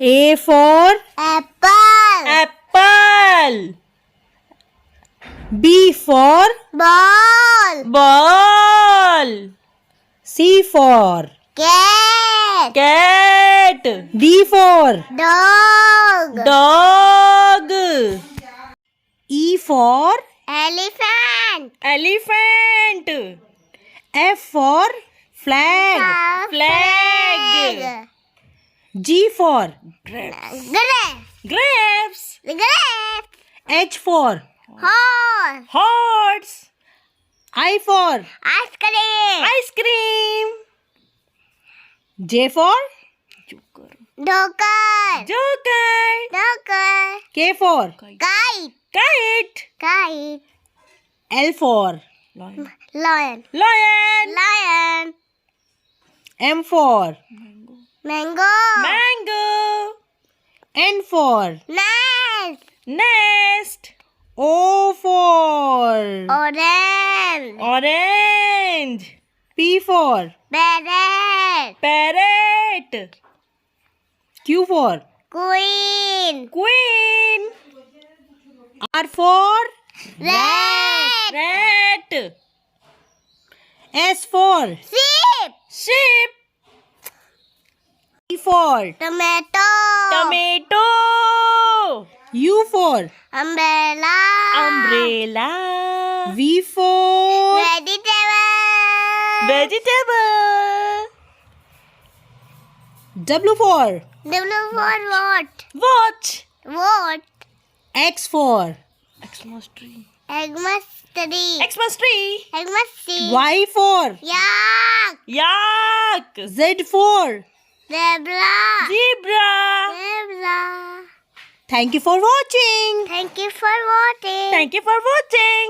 A for apple, apple. B for ball, ball. C for cat, cat. D for dog, dog. E for elephant, elephant. F for flag. Flag. G for grape, grapes. grape, H for horse, horse. I for ice cream, ice cream. J for joker, joker. joker, K for kite, kite. kite, L for lion, lion. lion, M for mango, mango. N for nest, nest. O for orange, orange. P for parrot, parrot. Q for queen, queen. R for rat, rat. S for sheep, sheep. T for tomato, tomato. U for umbrella, umbrella. V for vegetable, vegetable. W for W for what? watch. What? X for Xmas tree. Xmas tree, Xmas tree. Xmas tree, Y for yak, yak. Z for zebra, zebra. zebra. Thank you for watching. Thank you for watching. Thank you for watching.